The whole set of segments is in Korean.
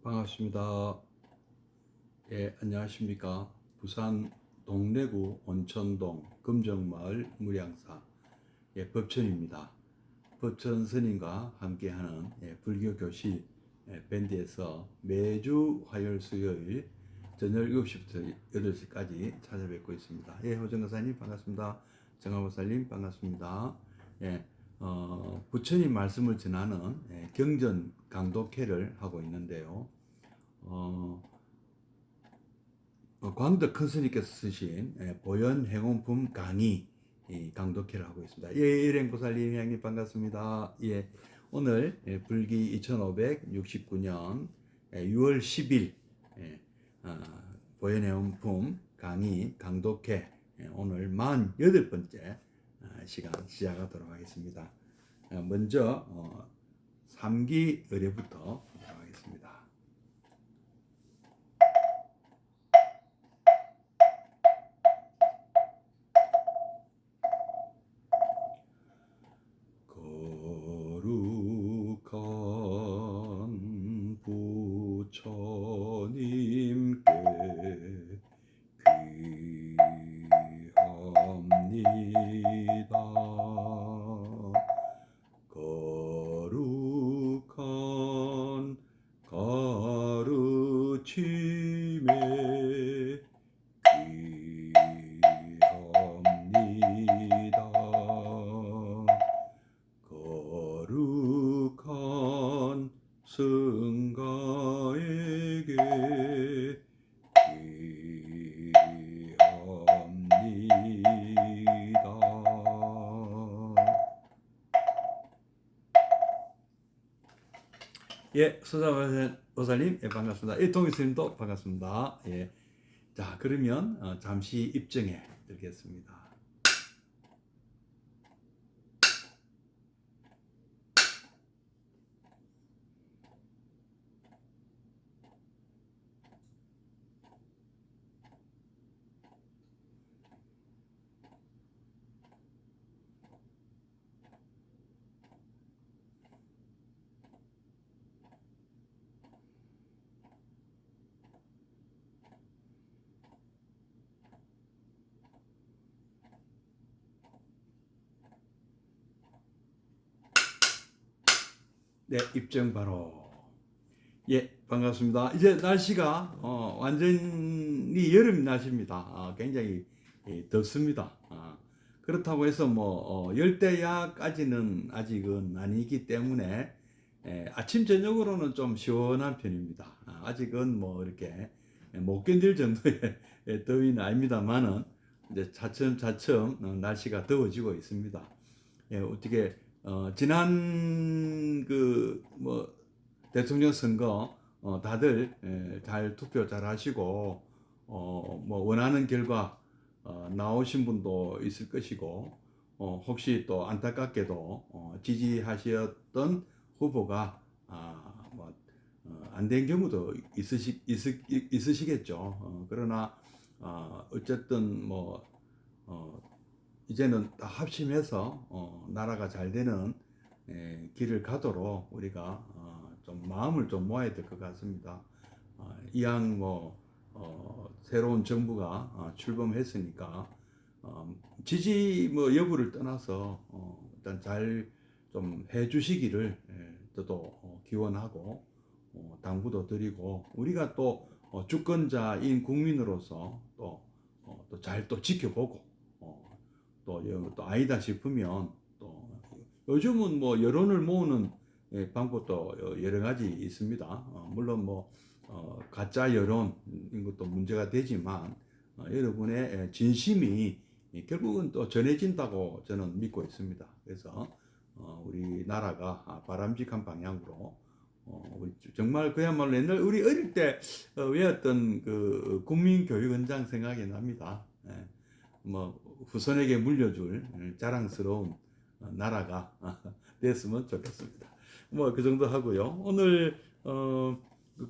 반갑습니다. 예, 안녕하십니까. 부산 동래구 온천동 금정마을 무량사 법천입니다. 법천 스님과 함께하는 불교 교시 밴드에서 매주 화요일 수요일 저녁 7시부터 8시까지 찾아뵙고 있습니다. 예, 호정 강사님 반갑습니다. 정화 목사님 반갑습니다. 예, 부처님 말씀을 전하는 경전 강독회를 하고 있는데요. 광덕 큰 스님께서 쓰신 보현 행원품 강의 강독회를 하고 있습니다. 예, 일행보살님 형님 반갑습니다. 예, 오늘 불기 2569년 6월 10일 보현 행원품 강의 강독회 오늘 48번째 시간 시작하도록 하겠습니다. 먼저 3기 의례부터 하도록 하겠습니다. 거룩한 부처님께 귀합니다. 거룩한 가르침에 귀합니다. 거룩한 승가에게 귀합니다. 예, 서자보살님 반갑습니다. 예, 동희스님도 반갑습니다. 예, 자 그러면 잠시 입정해 드리겠습니다. 네, 입정 바로. 예, 반갑습니다. 이제 날씨가 완전히 여름 날씨입니다. 굉장히 덥습니다. 그렇다고 해서 뭐 열대야까지는 아직은 아니기 때문에 아침 저녁으로는 좀 시원한 편입니다. 아직은 뭐 이렇게 못 견딜 정도의 더위는 아닙니다만은 이제 차츰차츰 날씨가 더워지고 있습니다. 예, 어떻게 지난 그 뭐 대통령 선거 다들 잘 투표 잘 하시고 뭐 원하는 결과 나오신 분도 있을 것이고 혹시 또 안타깝게도 지지하셨던 후보가 뭐 안 된 경우도 있으시겠죠. 그러나 어쨌든 뭐 이제는 다 합심해서 나라가 잘 되는 길을 가도록 우리가 좀 마음을 좀 모아야 될 것 같습니다. 이왕 뭐 새로운 정부가 출범했으니까 지지 뭐 여부를 떠나서 일단 잘 좀 해주시기를 저도 기원하고 당부도 드리고 우리가 또 주권자인 국민으로서 또 잘 또 지켜보고 또 아니다 싶으면 또 요즘은 뭐 여론을 모으는 방법도 여러 가지 있습니다. 물론 뭐 가짜 여론인 것도 문제가 되지만 여러분의 진심이 결국은 또 전해진다고 저는 믿고 있습니다. 그래서 우리나라가 바람직한 방향으로 우리 정말 그야말로 옛날 우리 어릴 때 외웠던 그 국민교육원장 생각이 납니다. 뭐 후손에게 물려줄 자랑스러운 나라가 됐으면 좋겠습니다. 뭐 그 정도 하고요. 오늘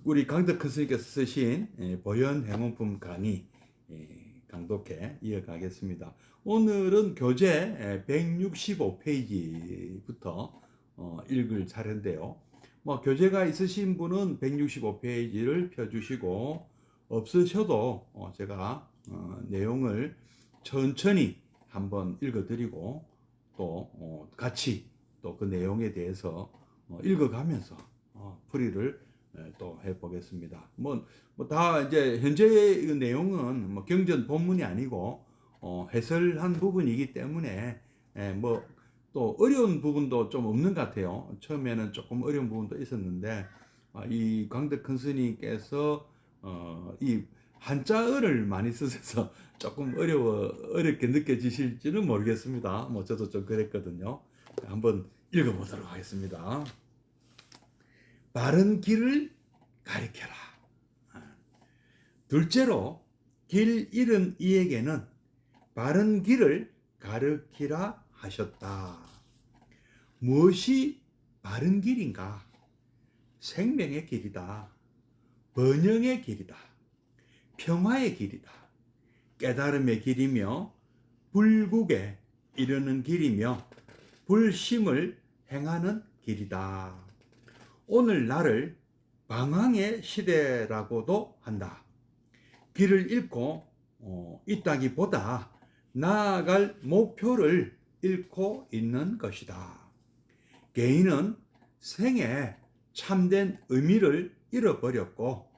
우리 강덕 스님께서 쓰신 보현 행운품 강의 강독회 이어가겠습니다. 오늘은 교재 165페이지부터 읽을 차례인데요. 뭐 교재가 있으신 분은 165페이지를 펴주시고 없으셔도 제가 내용을 천천히 한번 읽어드리고 또 같이 또 그 내용에 대해서 읽어가면서 풀이를 또 해보겠습니다. 뭐 다 이제 현재의 내용은 뭐 경전 본문이 아니고 해설한 부분이기 때문에 뭐 또 어려운 부분도 좀 없는 것 같아요. 처음에는 조금 어려운 부분도 있었는데 이 광덕 큰 스님께서 이 한자어를 많이 쓰셔서 조금 어렵게 느껴지실지는 모르겠습니다. 뭐 저도 좀 그랬거든요. 한번 읽어보도록 하겠습니다. 바른 길을 가리켜라. 둘째로 길 잃은 이에게는 바른 길을 가르치라 하셨다. 무엇이 바른 길인가? 생명의 길이다. 번영의 길이다. 평화의 길이다. 깨달음의 길이며 불국에 이르는 길이며 불심을 행하는 길이다. 오늘날을 방황의 시대라고도 한다. 길을 잃고 있다기보다 나아갈 목표를 잃고 있는 것이다. 개인은 생에 참된 의미를 잃어버렸고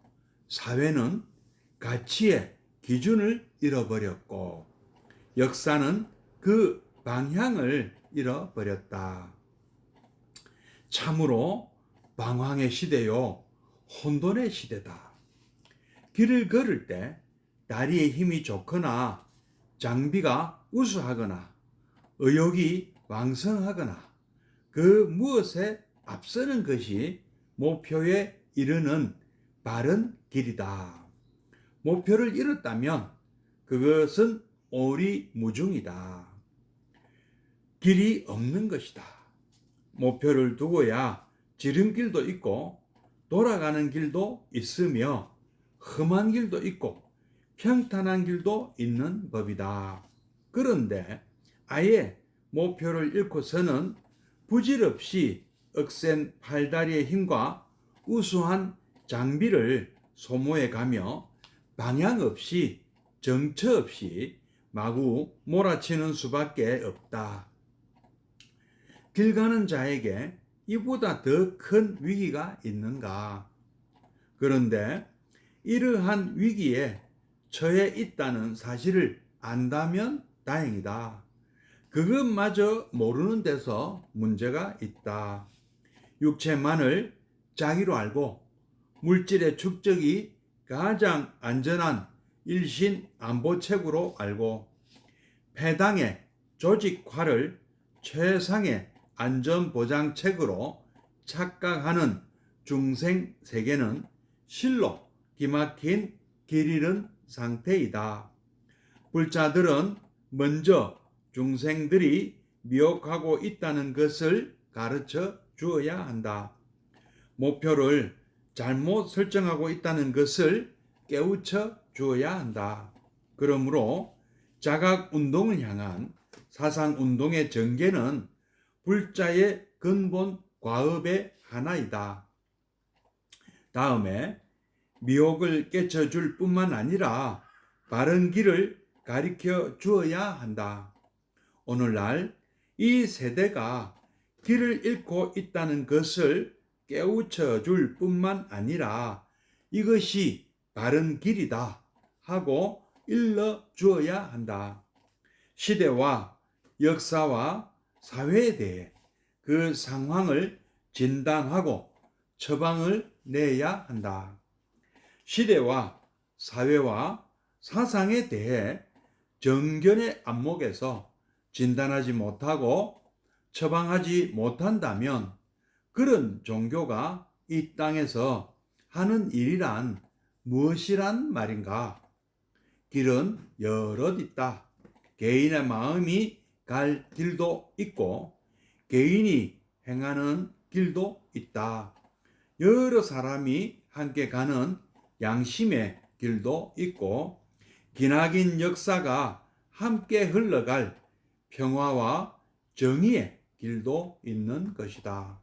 사회는 가치의 기준을 잃어버렸고 역사는 그 방향을 잃어버렸다. 참으로 방황의 시대요 혼돈의 시대다. 길을 걸을 때 다리의 힘이 좋거나 장비가 우수하거나 의욕이 왕성하거나 그 무엇에 앞서는 것이 목표에 이르는 바른 길이다. 목표를 잃었다면 그것은 오리무중이다. 길이 없는 것이다. 목표를 두고야 지름길도 있고 돌아가는 길도 있으며 험한 길도 있고 평탄한 길도 있는 법이다. 그런데 아예 목표를 잃고서는 부질없이 억센 팔다리의 힘과 우수한 장비를 소모해 가며 방향 없이 정처 없이 마구 몰아치는 수밖에 없다. 길 가는 자에게 이보다 더 큰 위기가 있는가? 그런데 이러한 위기에 처해 있다는 사실을 안다면 다행이다. 그것마저 모르는 데서 문제가 있다. 육체만을 자기로 알고 물질의 축적이 가장 안전한 일신안보책으로 알고 패당의 조직화를 최상의 안전보장책으로 착각하는 중생 세계는 실로 기막힌 길 잃은 상태이다. 불자들은 먼저 중생들이 미혹하고 있다는 것을 가르쳐 주어야 한다. 목표를 잘못 설정하고 있다는 것을 깨우쳐 주어야 한다. 그러므로 자각운동을 향한 사상운동의 전개는 불자의 근본 과업의 하나이다. 다음에 미혹을 깨쳐줄 뿐만 아니라 바른 길을 가르쳐 주어야 한다. 오늘날 이 세대가 길을 잃고 있다는 것을 깨우쳐 줄 뿐만 아니라 이것이 바른 길이다 하고 일러 주어야 한다. 시대와 역사와 사회에 대해 그 상황을 진단하고 처방을 내야 한다. 시대와 사회와 사상에 대해 정견의 안목에서 진단하지 못하고 처방하지 못한다면 그런 종교가 이 땅에서 하는 일이란 무엇이란 말인가? 길은 여럿 있다. 개인의 마음이 갈 길도 있고 개인이 행하는 길도 있다. 여러 사람이 함께 가는 양심의 길도 있고 기나긴 역사가 함께 흘러갈 평화와 정의의 길도 있는 것이다.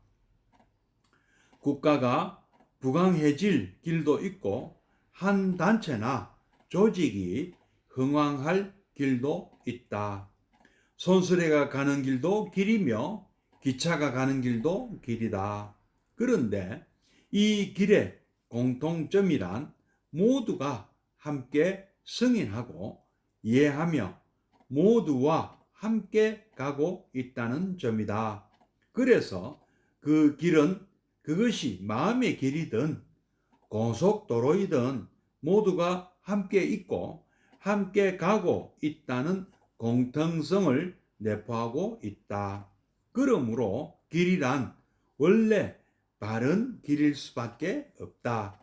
국가가 부강해질 길도 있고 한 단체나 조직이 흥왕할 길도 있다. 손수레가 가는 길도 길이며 기차가 가는 길도 길이다. 그런데 이 길의 공통점이란 모두가 함께 승인하고 이해하며 모두와 함께 가고 있다는 점이다. 그래서 그 길은 그것이 마음의 길이든 고속도로이든 모두가 함께 있고 함께 가고 있다는 공통성을 내포하고 있다. 그러므로 길이란 원래 바른 길일 수밖에 없다.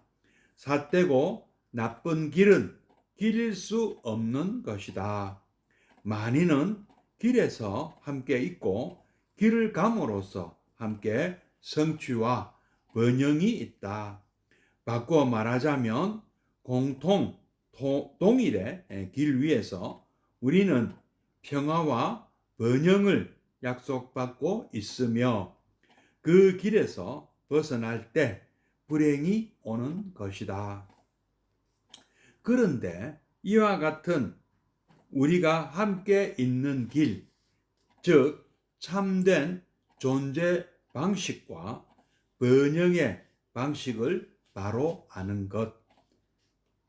삿되고 나쁜 길은 길일 수 없는 것이다. 만인은 길에서 함께 있고 길을 감으로써 함께 성취와 번영이 있다. 바꾸어 말하자면 공통 동일의 길 위에서 우리는 평화와 번영을 약속받고 있으며 그 길에서 벗어날 때 불행이 오는 것이다. 그런데 이와 같은 우리가 함께 있는 길, 즉 참된 존재 방식과 번영의 방식을 바로 아는 것,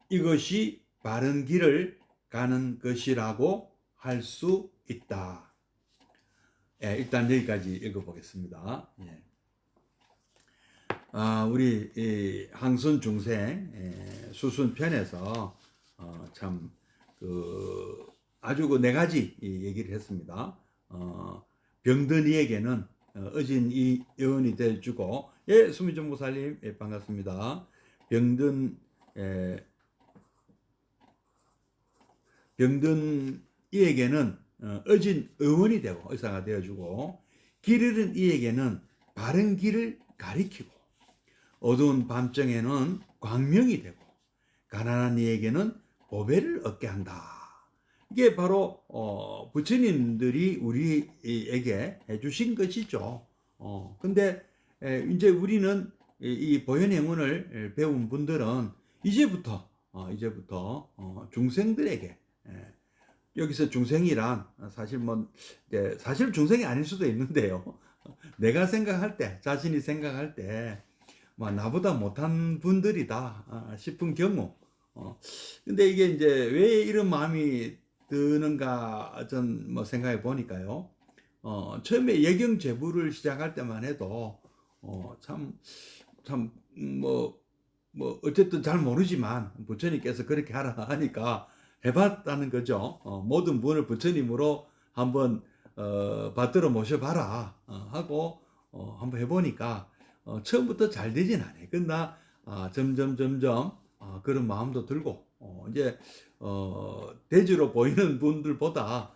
이것이 바른 길을 가는 것이라고 할 수 있다. 일단 여기까지 읽어보겠습니다. 우리 항선 중생 수순편에서 참 아주 그 네 가지 얘기를 했습니다. 병든 이에게는 어진 이 여원이 될 주고, 수미정 목사님 반갑습니다. 병든 이에게는 어진 의원이 되고 의사가 되어주고, 길 잃은 이에게는 바른 길을 가리키고, 어두운 밤정에는 광명이 되고, 가난한 이에게는 보배를 얻게 한다. 이게 바로 부처님들이 우리에게 해주신 것이죠. 근데 이제 우리는 이 보현행운을 배운 분들은 이제부터 중생들에게, 여기서 중생이란 사실 중생이 아닐 수도 있는데요. 내가 생각할 때, 자신이 생각할 때 나보다 못한 분들이다 싶은 경우, 근데 이게 이제 왜 이런 마음이 드는가 전 생각해 보니까요. 처음에 예경제부를 시작할 때만 해도 어쨌든 잘 모르지만 부처님께서 그렇게 하라 하니까 해봤다는 거죠. 모든 분을 부처님으로 한번 받들어 모셔봐라 하고 한번 해보니까 처음부터 잘 되진 않아요. 그러나 점점 그런 마음도 들고, 이제 대주로 보이는 분들보다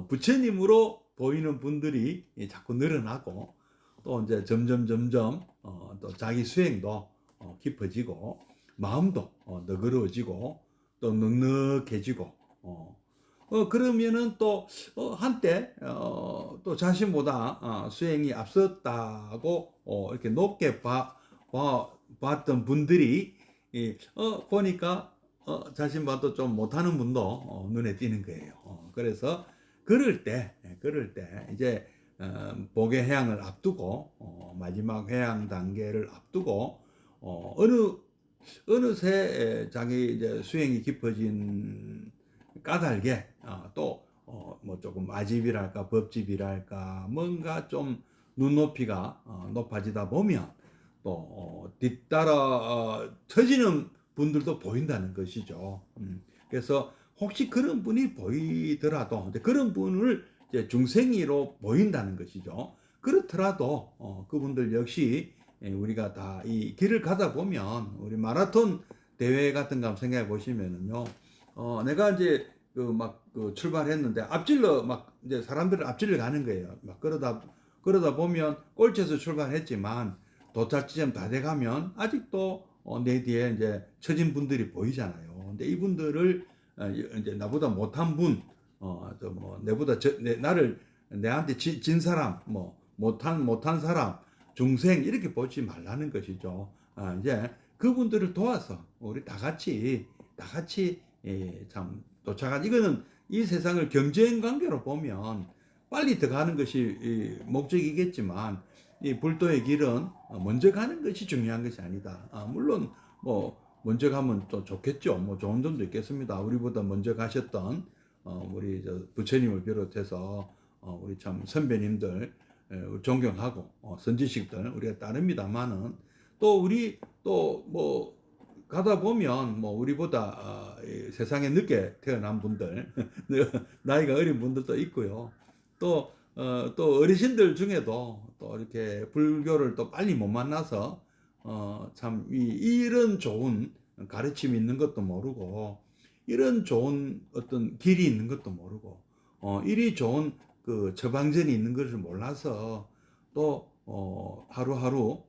부처님으로 보이는 분들이 자꾸 늘어나고, 또 이제 점점 또 자기 수행도 깊어지고, 마음도 너그러워지고, 또 넉넉해지고, 그러면은 또 한때 또 자신보다 수행이 앞섰다고 이렇게 높게 봤던 분들이 보니까 자신보다 좀 못하는 분도 눈에 띄는 거예요. 그래서 그럴 때 이제 복의 해양을 앞두고, 마지막 해양 단계를 앞두고, 어느새 자기 이제 수행이 깊어진 까닭에 또 조금 아집이랄까 법집이랄까 뭔가 좀 눈높이가 높아지다 보면 또 뒤따라 처지는 분들도 보인다는 것이죠. 그래서 혹시 그런 분이 보이더라도, 그런 분을 이제 중생이로 보인다는 것이죠. 그렇더라도 그분들 역시 우리가 다 이 길을 가다 보면, 우리 마라톤 대회 같은 거 한번 생각해 보시면은요, 내가 이제 출발했는데 이제 사람들을 앞질러 가는 거예요. 그러다 보면 꼴찌에서 출발했지만 도착 지점 다 돼가면 아직도 내 뒤에 이제 처진 분들이 보이잖아요. 근데 이분들을 이제 나보다 못한 분, 내보다 나한테 진 사람, 못한 사람, 중생 이렇게 보지 말라는 것이죠. 이제 그분들을 도와서 우리 다 같이 참 도착한 이거는 이 세상을 경쟁 관계로 보면 빨리 더 가는 것이 목적이겠지만 이 불도의 길은 먼저 가는 것이 중요한 것이 아니다. 물론 뭐 먼저 가면 또 좋겠죠. 뭐 좋은 점도 있겠습니다. 우리보다 먼저 가셨던 우리 부처님을 비롯해서 우리 참 선배님들 존경하고 선지식들 우리가 따릅니다만은 또 우리 또 뭐 가다 보면 뭐 우리보다 세상에 늦게 태어난 분들 나이가 어린 분들도 있고요. 또 어르신들 중에도 또 이렇게 불교를 또 빨리 못 만나서 참 이런 좋은 가르침이 있는 것도 모르고 이런 좋은 어떤 길이 있는 것도 모르고 이리 좋은 그 처방전이 있는 것을 몰라서 또 하루하루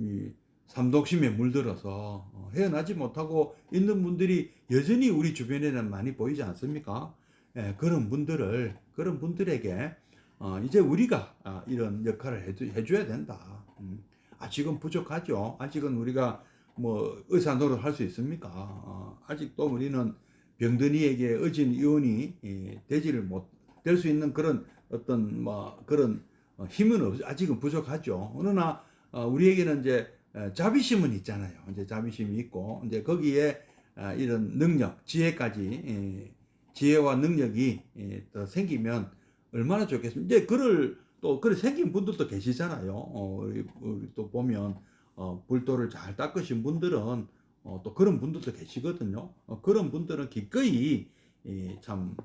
이 삼독심에 물들어서 헤어나지 못하고 있는 분들이 여전히 우리 주변에는 많이 보이지 않습니까? 예, 그런 분들에게 이제 우리가 이런 역할을 해줘야 된다. 아직은 부족하죠. 아직은 우리가 뭐 의사 노릇 할 수 있습니까? 아직도 우리는 병든이에게 의진 의원이 되지를 못 될 수 있는 그런 어떤 뭐 그런 힘은 아직은 부족하죠. 그러나 우리에게는 이제 자비심은 있잖아요. 이제 자비심이 있고 이제 거기에 이런 능력, 지혜까지 지혜와 능력이 더 생기면 얼마나 좋겠습니까? 이제 그래 생긴 분들도 계시잖아요. 우리 또 보면 불도를 잘 닦으신 분들은 또 그런 분들도 계시거든요. 그런 분들은 기꺼이 참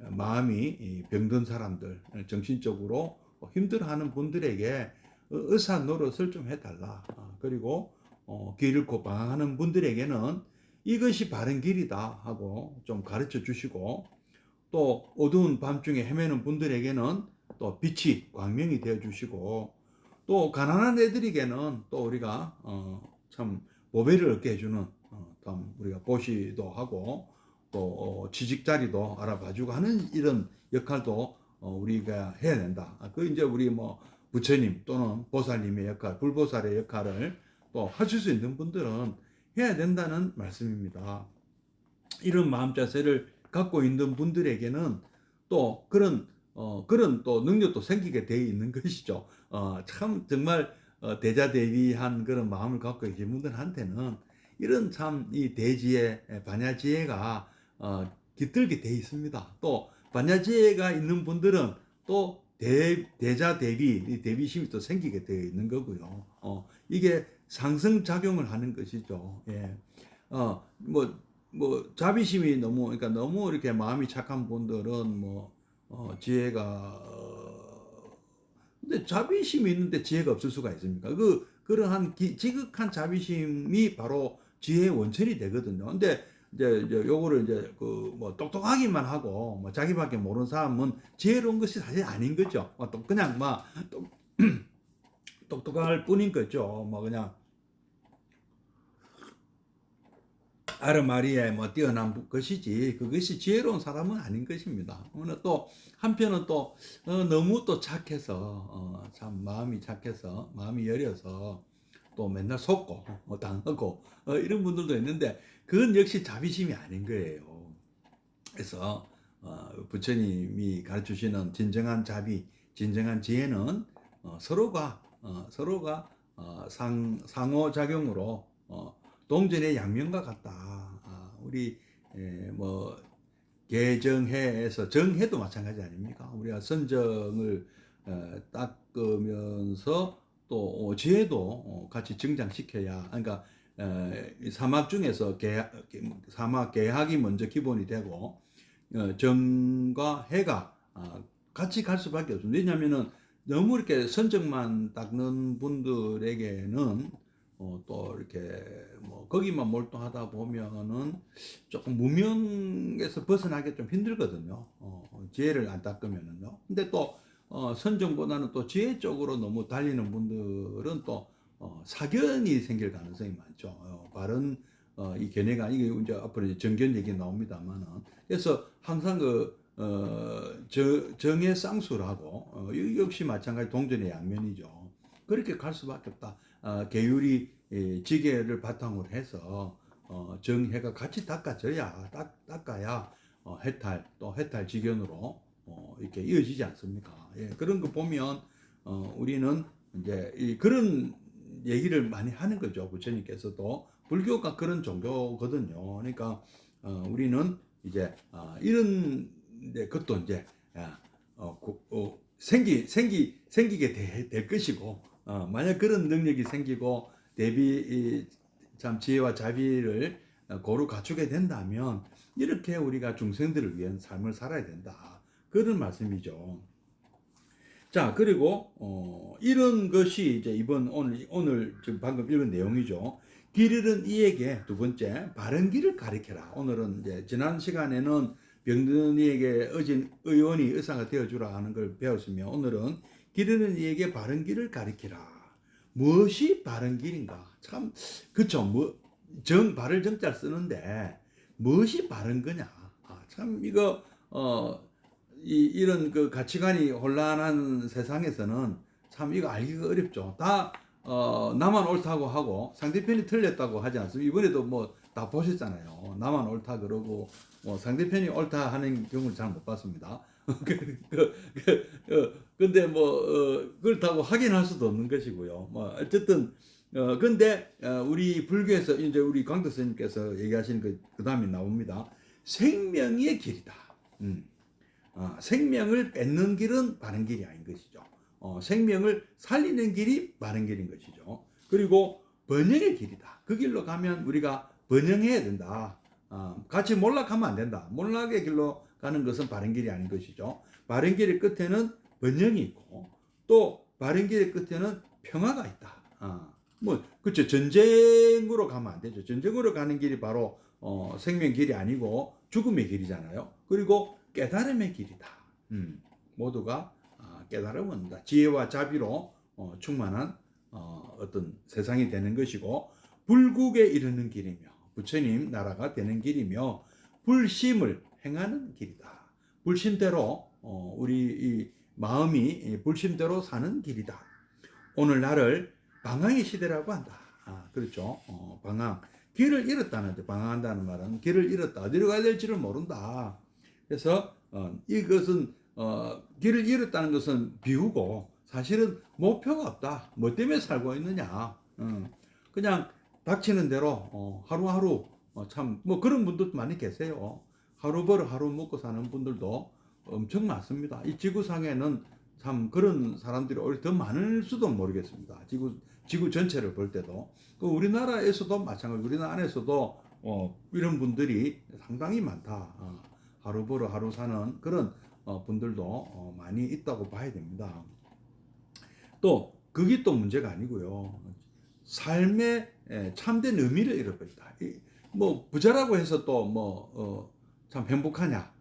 마음이 병든 사람들, 정신적으로 힘들어하는 분들에게 의사 노릇을 좀 해달라. 그리고 길 잃고 방황하는 분들에게는 이것이 바른 길이다 하고 좀 가르쳐 주시고 또 어두운 밤중에 헤매는 분들에게는 또 빛이 광명이 되어 주시고 또 가난한 애들에게는 또 우리가 참 보배를 얻게 해주는 우리가 보시도 하고 또 취직 자리도 알아봐주고 하는 이런 역할도 우리가 해야 된다. 그 이제 우리 뭐 부처님 또는 보살님의 역할, 불보살의 역할을 또 하실 수 있는 분들은 해야 된다는 말씀입니다. 이런 마음 자세를 갖고 있는 분들에게는 또 그런 또 능력도 생기게 되어 있는 것이죠. 참 정말 대자대비한 그런 마음을 갖고 계신 분들한테는 이런 참 이 대지혜, 반야지혜가 깃들게 되어 있습니다. 또 반야지혜가 있는 분들은 또 대자대비, 대비심이 또 생기게 되어 있는 거고요. 이게 상승작용을 하는 것이죠. 예. 자비심이 그러니까 너무 이렇게 마음이 착한 분들은 지혜가, 근데 자비심이 있는데 지혜가 없을 수가 있습니까? 그러한 지극한 자비심이 바로 지혜의 원천이 되거든요. 근데 이제 요거를 이제 똑똑하기만 하고 자기밖에 모르는 사람은 지혜로운 것이 사실 아닌 거죠. 또 그냥 똑똑할 뿐인 거죠. 그냥 아르마리에 뛰어난 것이지 그것이 지혜로운 사람은 아닌 것입니다. 또 한편은 또 너무 또 착해서 참 마음이 착해서 마음이 여려서 또 맨날 속고 당하고 이런 분들도 있는데 그건 역시 자비심이 아닌 거예요. 그래서 부처님이 가르치시는 진정한 자비, 진정한 지혜는 서로가 상호작용으로 동전의 양면과 같다. 우리 개정해에서 정해도 마찬가지 아닙니까? 우리가 선정을 닦으면서 또 지혜도 같이 증장시켜야. 그러니까 사막 중에서 사막 계학이 먼저 기본이 되고 정과 해가 같이 갈 수밖에 없습니다. 왜냐하면은 너무 이렇게 선정만 닦는 분들에게는 또 이렇게 거기만 몰두하다 보면은 조금 무명에서 벗어나기 좀 힘들거든요. 지혜를 안 닦으면은요. 근데 또 선정보다는 또 지혜 쪽으로 너무 달리는 분들은 또 사견이 생길 가능성이 많죠. 바른 이 견해가 이게 이제 앞으로 이제 정견 얘기 나옵니다만은 그래서 항상 정의 쌍수라고 역시 마찬가지 동전의 양면이죠. 그렇게 갈 수밖에 없다. 계율이 지계를 바탕으로 해서 정해가 같이 닦아야 해탈 또 해탈 직연으로 이렇게 이어지지 않습니까? 예, 그런 거 보면 우리는 이제 그런 얘기를 많이 하는 거죠. 부처님께서도 불교가 그런 종교거든요. 그러니까 우리는 이제 이런 것도 이제 생기게 될 것이고 만약 그런 능력이 생기고 참 지혜와 자비를 고루 갖추게 된다면 이렇게 우리가 중생들을 위한 삶을 살아야 된다. 그런 말씀이죠. 자, 그리고 이런 것이 이제 오늘 지금 방금 읽은 내용이죠. 길 잃은 이에게 두 번째 바른 길을 가리켜라. 오늘은 이제 지난 시간에는 병든 이에게 의원이 의사가 되어주라 하는 걸 배웠으며 오늘은 길 잃은 이에게 바른 길을 가리키라. 무엇이 바른 길인가? 참 그쵸. 발을 정자를 쓰는데 무엇이 바른 거냐? 참 이거 이런 그 가치관이 혼란한 세상에서는 참 이거 알기가 어렵죠. 다 나만 옳다고 하고 상대편이 틀렸다고 하지 않습니까? 이번에도 뭐 다 보셨잖아요. 나만 옳다 그러고 뭐 상대편이 옳다 하는 경우를 잘 못 봤습니다. 근데 뭐 그렇다고 확인할 수도 없는 것이고요. 뭐 어쨌든 근데 우리 불교에서 이제 우리 광덕 스님께서 얘기하시는 그 다음에 나옵니다. 생명의 길이다. 생명을 뺏는 길은 바른 길이 아닌 것이죠. 생명을 살리는 길이 바른 길인 것이죠. 그리고 번영의 길이다. 그 길로 가면 우리가 번영해야 된다. 같이 몰락하면 안 된다. 몰락의 길로 가는 것은 바른 길이 아닌 것이죠. 바른 길의 끝에는 번영이 있고 또 바른 길의 끝에는 평화가 있다. 뭐 그렇죠. 전쟁으로 가면 안 되죠. 전쟁으로 가는 길이 바로 생명 길이 아니고 죽음의 길이잖아요. 그리고 깨달음의 길이다. 모두가 깨달음을 얻는다. 지혜와 자비로 충만한 어떤 세상이 되는 것이고 불국에 이르는 길이며 부처님 나라가 되는 길이며 불심을 행하는 길이다. 불심대로 우리 이 마음이 불심대로 사는 길이다. 오늘 나를 방황의 시대라고 한다. 그렇죠. 방황. 길을 잃었다는데 방황한다는 말은 길을 잃었다. 어디로 가야 될지를 모른다. 그래서 이것은 길을 잃었다는 것은 비우고 사실은 목표가 없다. 뭐 때문에 살고 있느냐. 그냥 닥치는 대로 하루하루 참 뭐 그런 분들도 많이 계세요. 하루 벌어 하루 먹고 사는 분들도 엄청 많습니다. 이 지구상에는 참 그런 사람들이 오히려 더 많을 수도 모르겠습니다. 지구 전체를 볼 때도 우리나라에서도 마찬가지. 우리나라 안에서도 이런 분들이 상당히 많다. 하루 벌어 하루 사는 그런 분들도 많이 있다고 봐야 됩니다. 또 그게 또 문제가 아니고요. 삶의 참된 의미를 잃어버린다. 뭐 부자라고 해서 또 뭐 참 행복하냐?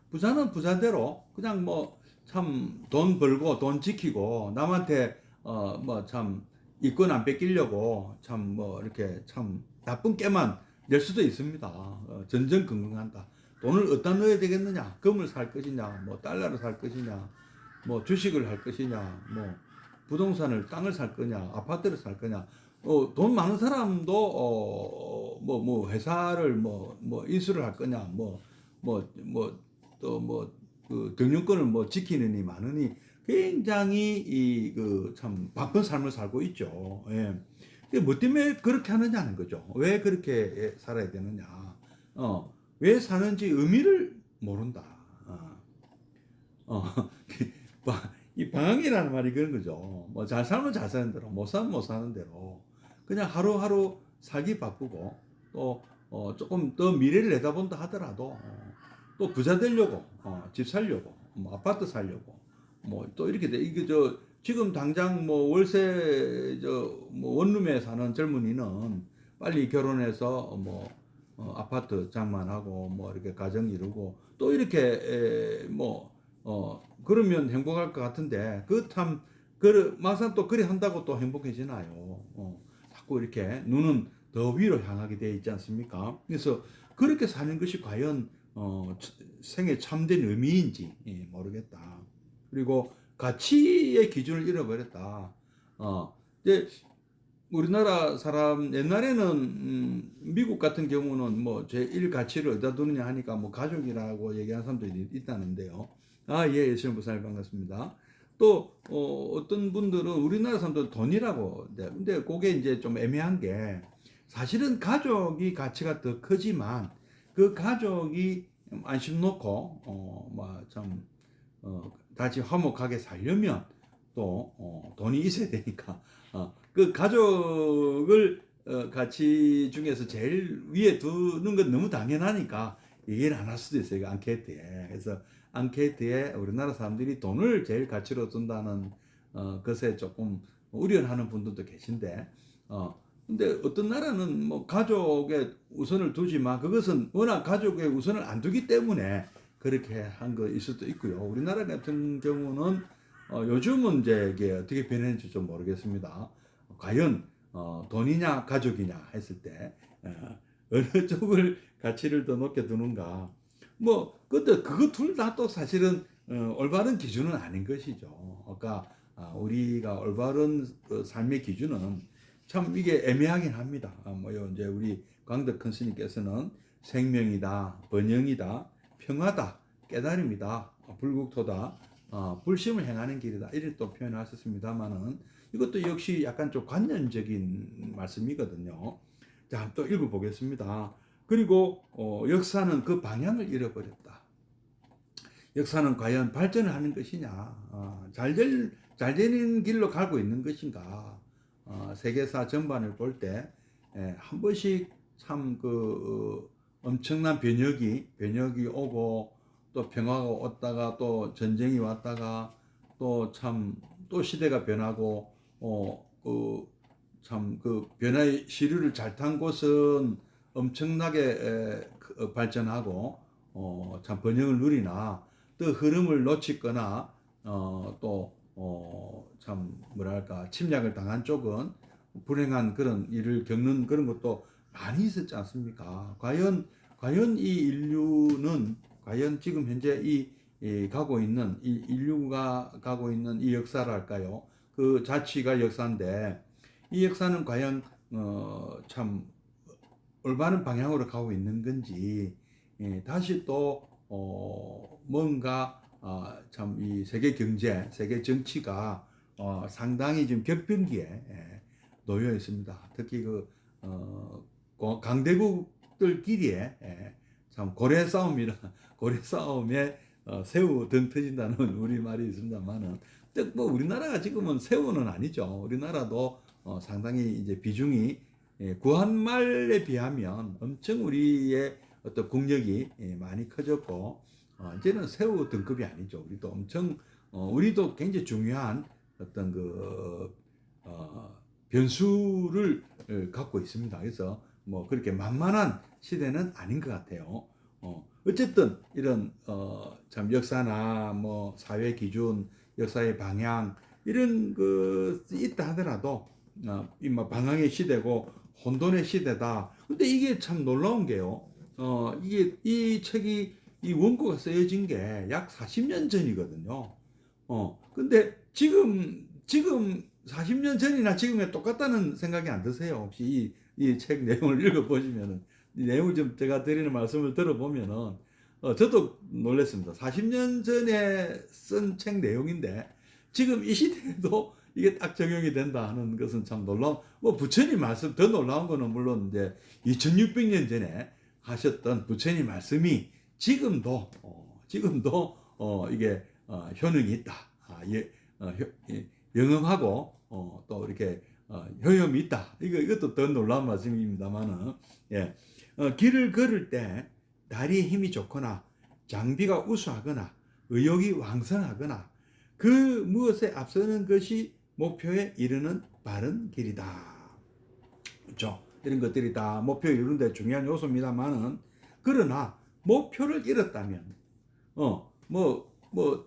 부자는 부자대로 그냥 뭐 참 돈 벌고 돈 지키고 남한테 뭐 참 이권 안 뺏기려고 참 뭐 이렇게 참 나쁜 깨만 낼 수도 있습니다. 전전긍긍한다. 돈을 어디다 넣어야 되겠느냐? 금을 살 것이냐? 뭐 달러를 살 것이냐? 뭐 주식을 할 것이냐? 뭐 부동산을 땅을 살 거냐? 아파트를 살 거냐? 돈 많은 사람도 뭐 회사를 뭐 인수를 할 거냐? 그 경영권을 뭐 지키느니 많으니 굉장히 그 참 바쁜 삶을 살고 있죠. 예. 뭐 때문에 그렇게 하느냐는 거죠. 왜 그렇게 살아야 되느냐? 왜 사는지 의미를 모른다. 이 방황이라는 말이 그런 거죠. 뭐 잘 살면 잘 사는 대로, 못 살면 못 사는 대로 그냥 하루하루 살기 바쁘고 또 조금 더 미래를 내다본다 하더라도 또 부자 되려고 집 살려고 뭐 아파트 살려고 뭐 또 이렇게 돼. 이게 지금 당장 뭐 월세 뭐 원룸에 사는 젊은이는 빨리 결혼해서 뭐 아파트 장만하고 뭐 이렇게 가정 이루고 또 이렇게 그러면 행복할 것 같은데 막상 또 그래 한다고 또 행복해지나요? 자꾸 이렇게 눈은 더 위로 향하게 되어 있지 않습니까? 그래서 그렇게 사는 것이 과연 생의 참된 의미인지 모르겠다. 그리고 가치의 기준을 잃어버렸다. 이제 우리나라 사람 옛날에는 미국 같은 경우는 뭐 제1 가치를 어디다 두느냐 하니까 뭐 가족이라고 얘기하는 사람들이 있다는데요. 예, 예시영 부사님 반갑습니다. 또 어떤 분들은 우리나라 사람들은 돈이라고. 근데 그게 이제 좀 애매한 게 사실은 가족이 가치가 더 크지만 그 가족이 안심 놓고 뭐참 같이 화목하게 살려면 또 돈이 있어야 되니까 그 가족을 가치 중에서 제일 위에 두는 건 너무 당연하니까 얘기를 안 할 수도 있어요. 그 앙케이트에. 그래서 앙케이트에 우리나라 사람들이 돈을 제일 가치로 둔다는 것에 조금 우려하는 분들도 계신데 근데 어떤 나라는 뭐 가족에 우선을 두지만 그것은 워낙 가족에 우선을 안 두기 때문에 그렇게 한 거일 수도 있고요. 우리나라 같은 경우는 요즘은 이제 이게 어떻게 변했는지 좀 모르겠습니다. 과연 돈이냐 가족이냐 했을 때 어느 쪽을 가치를 더 높게 두는가. 뭐 근데 그거 둘 다 또 사실은 올바른 기준은 아닌 것이죠. 그러니까 우리가 올바른 그 삶의 기준은 참 이게 애매하긴 합니다. 뭐요 이제 우리 광덕큰 스님께서는 생명이다, 번영이다, 평화다, 깨달음이다, 불국토다, 불심을 행하는 길이다 이렇게 또 표현하셨습니다만은 이것도 역시 약간 좀 관념적인 말씀이거든요. 자, 또 읽어보겠습니다. 그리고 역사는 그 방향을 잃어버렸다. 역사는 과연 발전을 하는 것이냐, 잘 되는 길로 가고 있는 것인가. 세계사 전반을 볼 때 한 번씩 참 그 엄청난 변혁이 오고 또 평화가 왔다가 또 전쟁이 왔다가 또 참 또 시대가 변하고 참 그 변화의 시류를 잘 탄 곳은 엄청나게 발전하고 참 번영을 누리나 또 흐름을 놓치거나 참 뭐랄까 침략을 당한 쪽은 불행한 그런 일을 겪는 그런 것도 많이 있었지 않습니까? 과연 이 인류는 과연 지금 현재 이 인류가 가고 있는 이 역사랄까요? 그 자취가 역사인데 이 역사는 과연 참 올바른 방향으로 가고 있는 건지 다시 또 뭔가 참 이 세계 경제, 세계 정치가 상당히 지금 격변기에 놓여 있습니다. 특히 그 강대국들끼리의 참 고래 싸움에 새우 등 터진다는 우리말이 있습니다만은 뭐 우리나라가 지금은 새우는 아니죠. 우리나라도 상당히 이제 비중이 구한말에 비하면 엄청 우리의 어떤 국력이 많이 커졌고 이제는 새우 등급이 아니죠. 우리도 굉장히 중요한 어떤 그 변수를 갖고 있습니다. 그래서 뭐 그렇게 만만한 시대는 아닌 것 같아요. 어쨌든 이런 참 역사나 뭐 사회 기준, 역사의 방향 이런 그 있다 하더라도 이뭐 방황의 시대고 혼돈의 시대다. 근데 이게 참 놀라운 게요. 이게 이 책이 이 원고가 쓰여진 게 약 40년 전이거든요. 근데 지금 40년 전이나 지금에 똑같다는 생각이 안 드세요? 혹시 이 책 내용을 읽어보시면은, 이 내용을 좀 제가 드리는 말씀을 들어보면은, 저도 놀랐습니다. 40년 전에 쓴 책 내용인데, 지금 이 시대에도 이게 딱 적용이 된다 하는 것은 참 뭐 부처님 말씀, 더 놀라운 거는 물론 이제 2600년 전에 하셨던 부처님 말씀이 지금도 이게 효능이 있다. 영험하고 또 이렇게 효험이 있다. 이것도 더 놀라운 말씀입니다만은 길을 걸을 때 다리에 힘이 좋거나 장비가 우수하거나 의욕이 왕성하거나 그 무엇에 앞서는 것이 목표에 이르는 바른 길이다. 그렇죠? 이런 것들이 다 목표에 이르는 데 중요한 요소입니다만은 그러나 목표를 잃었다면 뭐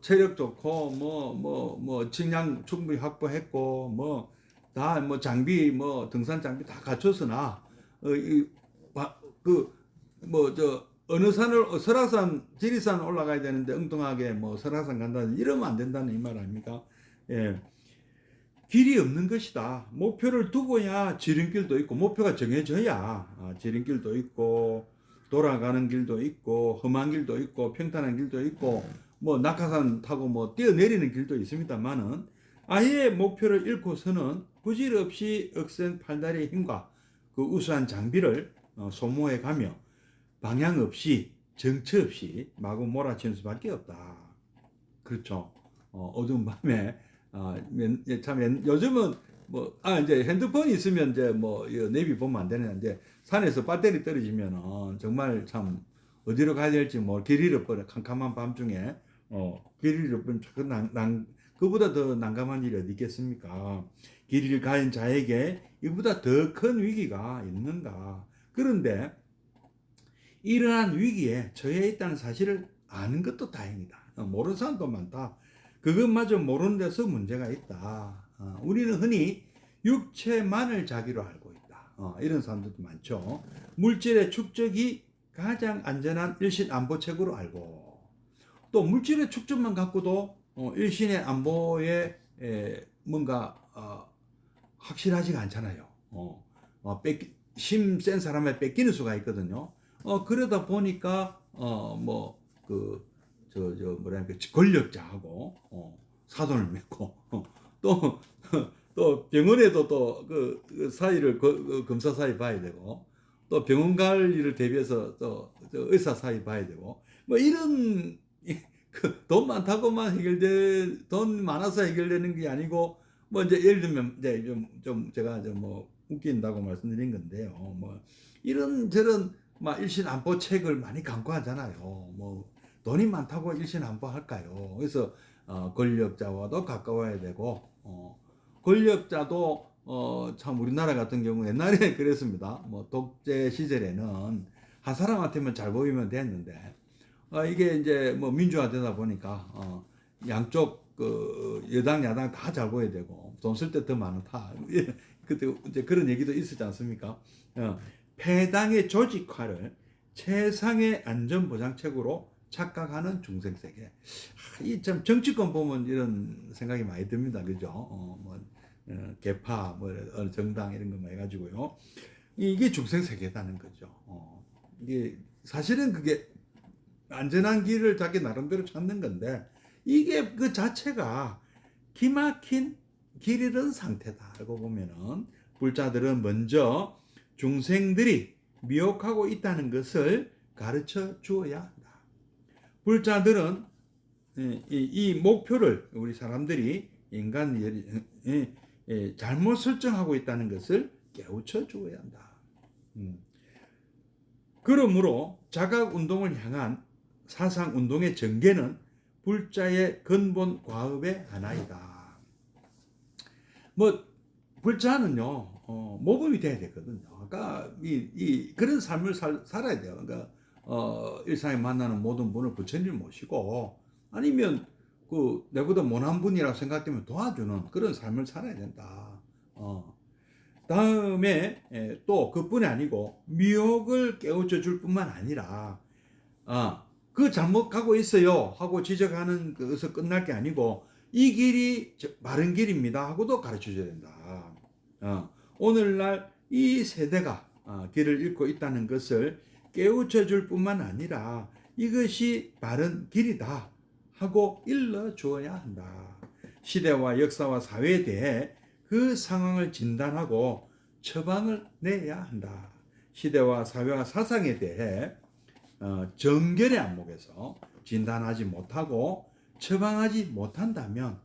체력 좋고 뭐 식량 충분히 확보했고 뭐 다 뭐 장비 뭐 등산 장비 다 갖췄으나 어느 산을 설악산 지리산 올라가야 되는데 엉뚱하게 뭐 설악산 간다는 이러면 안 된다는 이 말 아닙니까? 예. 길이 없는 것이다. 목표를 두고야 지름길도 있고, 목표가 정해져야 지름길도 있고, 돌아가는 길도 있고, 험한 길도 있고, 평탄한 길도 있고, 뭐 낙하산 타고 뭐 뛰어내리는 길도 있습니다만은, 아예 목표를 잃고서는 부질없이 억센 팔다리의 힘과 그 우수한 장비를 소모해 가며 방향 없이 정처 없이 마구 몰아치는 수밖에 없다. 그렇죠. 어두운 밤에 참 요즘은 뭐 이제 핸드폰이 있으면 이제 뭐 내비 보면 안 되는데, 산에서 배터리 떨어지면은 정말 참 어디로 가야 될지 뭐 길 잃어버려. 캄캄한 밤중에 길 잃어버리면 그보다 더 난감한 일이 어디 있겠습니까? 길 잃은 자에게 이보다 더 큰 위기가 있는가? 그런데 일어난 위기에 처해 있다는 사실을 아는 것도 다행이다. 모르는 사람도 많다. 그것마저 모르는 데서 문제가 있다. 우리는 흔히 육체만을 자기로 알고 있다. 이런 사람들도 많죠. 물질의 축적이 가장 안전한 일신안보책으로 알고, 또 물질의 축적만 갖고도 일신의 안보에 뭔가 확실하지가 않잖아요. 힘센 사람을 뺏기는 수가 있거든요. 그러다 보니까 뭐랄까 권력자하고 사돈을 맺고 또 또 병원에도 또 그 사이를 검사 사이 봐야 되고, 또 병원 갈 일을 대비해서 또 의사 사이 봐야 되고, 뭐 이런 돈 많다고만 돈 많아서 해결되는 게 아니고, 뭐 이제 예를 들면 이제 좀 제가 좀 뭐 웃긴다고 말씀드린 건데요. 뭐 이런 저런 막 일신안보책을 많이 강구하잖아요. 뭐 돈이 많다고 일신안보할까요? 그래서 권력자와도 가까워야 되고, 권력자도 참 우리나라 같은 경우 옛날에 그랬습니다. 뭐 독재 시절에는 한 사람한테만 잘 보이면 됐는데, 이게 이제 뭐 민주화되다 보니까 양쪽 그 여당 야당 다 잘 보여야 되고, 돈 쓸 때 더 많다. 그때 이제 그런 얘기도 있었지 않습니까? 패당의 조직화를 최상의 안전보장책으로 착각하는 중생세계. 이 참 정치권 보면 이런 생각이 많이 듭니다. 그죠? 개파, 어느 정당 이런 것만 해가지고요. 이게 중생세계다는 거죠. 이게 사실은 그게 안전한 길을 자기 나름대로 찾는 건데, 이게 그 자체가 기막힌 길 잃은 상태다. 알고 보면은 불자들은 먼저 중생들이 미혹하고 있다는 것을 가르쳐 주어야 한다. 불자들은 이 목표를 우리 사람들이 인간이 잘못 설정하고 있다는 것을 깨우쳐 주어야 한다. 그러므로 자각운동을 향한 사상운동의 전개는 불자의 근본 과업의 하나이다. 뭐 불자는요 모범이 돼야 되거든요. 그러니까 그런 삶을 살아야 돼요. 그러니까 일상에 만나는 모든 분을 부처님 모시고, 아니면 그 내보다 못한 분이라고 생각되면 도와주는 그런 삶을 살아야 된다. 다음에 또 그뿐이 아니고 미혹을 깨우쳐 줄 뿐만 아니라 그 잘못 가고 있어요 하고 지적하는 것에서 끝날 게 아니고, 이 길이 바른 길입니다 하고도 가르쳐 줘야 된다. 오늘날 이 세대가 길을 잃고 있다는 것을 깨우쳐 줄 뿐만 아니라 이것이 바른 길이다 하고 일러 주어야 한다. 시대와 역사와 사회에 대해 그 상황을 진단하고 처방을 내야 한다. 시대와 사회와 사상에 대해 정결의 안목에서 진단하지 못하고 처방하지 못한다면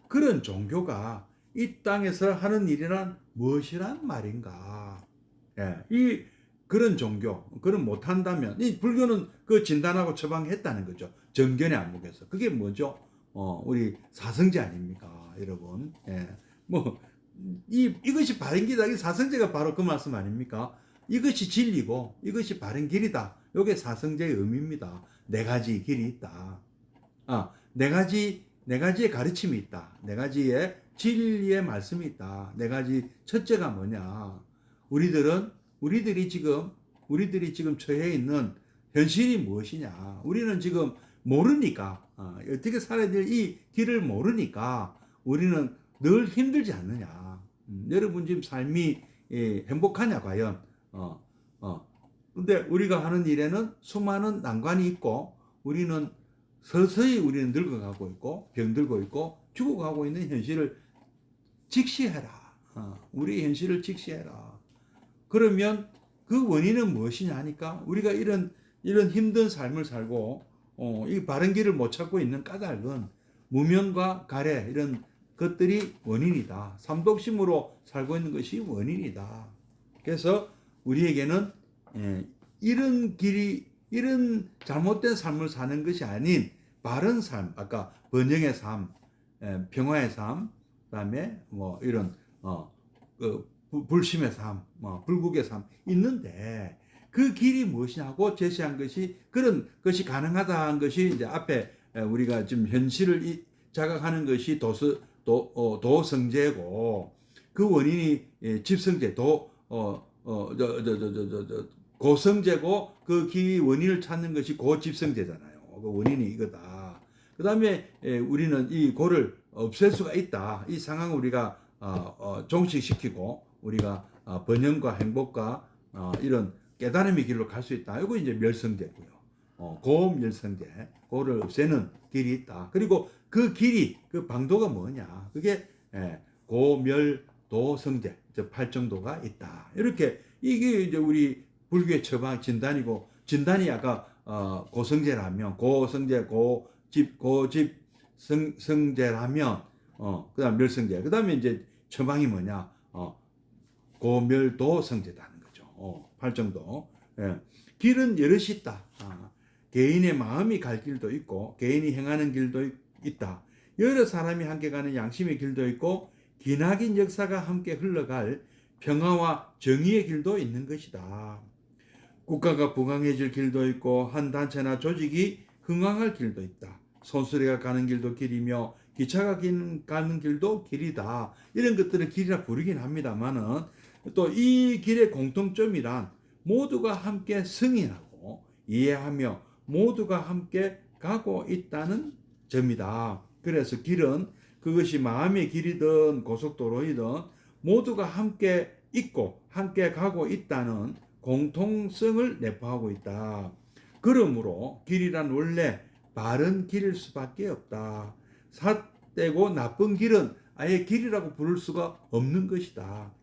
그런 종교가 이 땅에서 하는 일이란 무엇이란 말인가? 이 그런 종교, 그런 못한다면, 이 불교는 그 진단하고 처방했다는 거죠. 정견의 안목에서. 그게 뭐죠? 우리 사성제 아닙니까, 여러분? 이것이 바른 길이다. 이 사성제가 바로 그 말씀 아닙니까? 이것이 진리고, 이것이 바른 길이다. 이게 사성제의 의미입니다. 네 가지 길이 있다. 네 가지의 가르침이 있다. 네 가지의 진리의 말씀이 있다. 네 가지. 첫째가 뭐냐? 우리들이 지금 처해 있는 현실이 무엇이냐? 우리는 지금 모르니까, 어떻게 살아야 될 이 길을 모르니까 우리는 늘 힘들지 않느냐. 여러분 지금 삶이 행복하냐 과연. 근데 우리가 하는 일에는 수많은 난관이 있고 우리는 서서히 우리는 늙어가고 있고 병들고 있고 죽어가고 있는 현실을 직시해라. 우리 현실을 직시해라. 그러면 그 원인은 무엇이냐 하니까 우리가 이런 힘든 삶을 살고 이 바른 길을 못 찾고 있는 까닭은 무명과 가래 이런 것들이 원인이다. 삼독심으로 살고 있는 것이 원인이다. 그래서 우리에게는 이런 잘못된 삶을 사는 것이 아닌 바른 삶, 아까 번영의 삶, 평화의 삶, 그다음에 뭐 이런 불심의 삶, 불국의 삶 있는데 그 길이 무엇이냐고 제시한 것이 그런 것이 가능하다는 것이 이제 앞에 우리가 지금 현실을 자각하는 것이 도성제고 그 원인이 집성제 고성제고 그 원인을 찾는 것이 고집성제잖아요. 그 원인이 이거다. 그 다음에 우리는 이 고를 없앨 수가 있다. 이 상황을 우리가 종식시키고 우리가 번영과 행복과 이런 깨달음의 길로 갈 수 있다. 이거 이제 멸성제고요. 고멸성제, 고를 없애는 길이 있다. 그리고 그 길이 그 방도가 뭐냐? 그게 고멸도성제, 팔정도가 있다. 이렇게 이게 이제 우리 불교의 처방 진단이고 진단이 아까 고성제라면 고성제 고집 성제라면 그다음 멸성제 그다음에 이제 처방이 뭐냐 고멸도 성제다는 거죠. 팔정도. 길은 여럿이 있다. 개인의 마음이 갈 길도 있고 개인이 행하는 길도 있다. 여러 사람이 함께 가는 양심의 길도 있고 기나긴 역사가 함께 흘러갈 평화와 정의의 길도 있는 것이다. 국가가 부강해질 길도 있고 한 단체나 조직이 흥왕할 길도 있다. 손수레가 가는 길도 길이며 기차가 가는 길도 길이다. 이런 것들은 길이라 부르긴 합니다만은 또 이 길의 공통점이란 모두가 함께 승인하고 이해하며 모두가 함께 가고 있다는 점이다. 그래서 길은 그것이 마음의 길이든 고속도로이든 모두가 함께 있고 함께 가고 있다는 공통성을 내포하고 있다. 그러므로 길이란 원래 바른 길일 수밖에 없다. 삿되고 나쁜 길은 아예 길이라고 부를 수가 없는 것이다.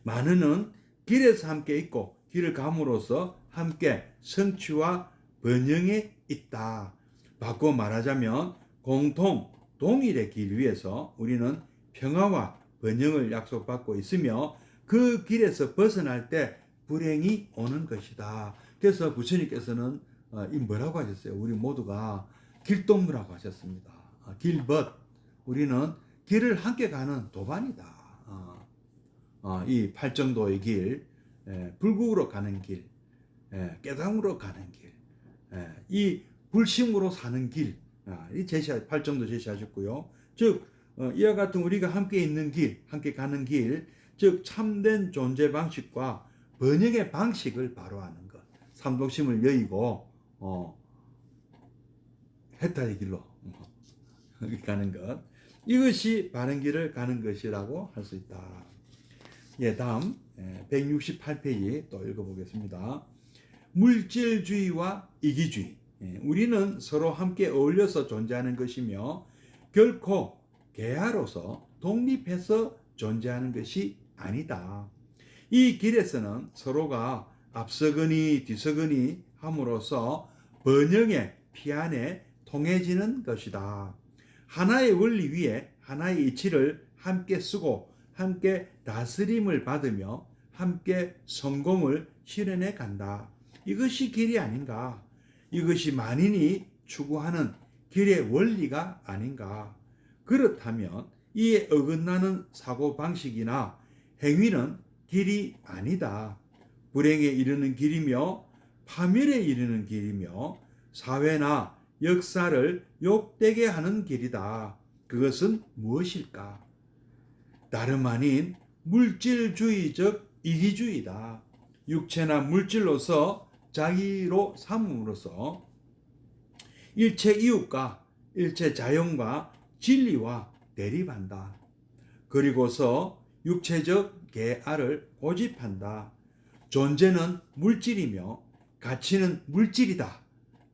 많은은 길에서 함께 있고 길을 감으로써 함께 성취와 번영에 있다. 바꿔 말하자면 공통 동일의 길 위에서 우리는 평화와 번영을 약속받고 있으며 그 길에서 벗어날 때 불행이 오는 것이다. 그래서 부처님께서는 이 뭐라고 하셨어요? 우리 모두가 길동무라고 하셨습니다. 길벗. 우리는 길을 함께 가는 도반이다. 이 팔정도의 길, 불국으로 가는 길, 깨달음으로 가는 길, 이 불심으로 사는 길, 이 팔정도 제시하셨고요. 즉 이와 같은 우리가 함께 있는 길, 함께 가는 길, 즉 참된 존재 방식과 번영의 방식을 바로하는 것, 삼독심을 여의고 해탈의 길로 가는 것, 이것이 바른 길을 가는 것이라고 할 수 있다. 다음 168페이지 또 읽어보겠습니다. 물질주의와 이기주의. 우리는 서로 함께 어울려서 존재하는 것이며 결코 개화로서 독립해서 존재하는 것이 아니다. 이 길에서는 서로가 앞서거니 뒤서거니 함으로써 번영의 피안에 통해지는 것이다. 하나의 원리 위에 하나의 이치를 함께 쓰고 함께 다스림을 받으며 함께 성공을 실현해 간다. 이것이 길이 아닌가? 이것이 만인이 추구하는 길의 원리가 아닌가? 그렇다면 이에 어긋나는 사고방식이나 행위는 길이 아니다. 불행에 이르는 길이며 파멸에 이르는 길이며 사회나 역사를 욕되게 하는 길이다. 그것은 무엇일까? 다름 아닌 물질주의적 이기주의다. 육체나 물질로서 자기로 삼음으로써 일체 이웃과 일체 자연과 진리와 대립한다. 그리고서 육체적 계알을 고집한다. 존재는 물질이며 가치는 물질이다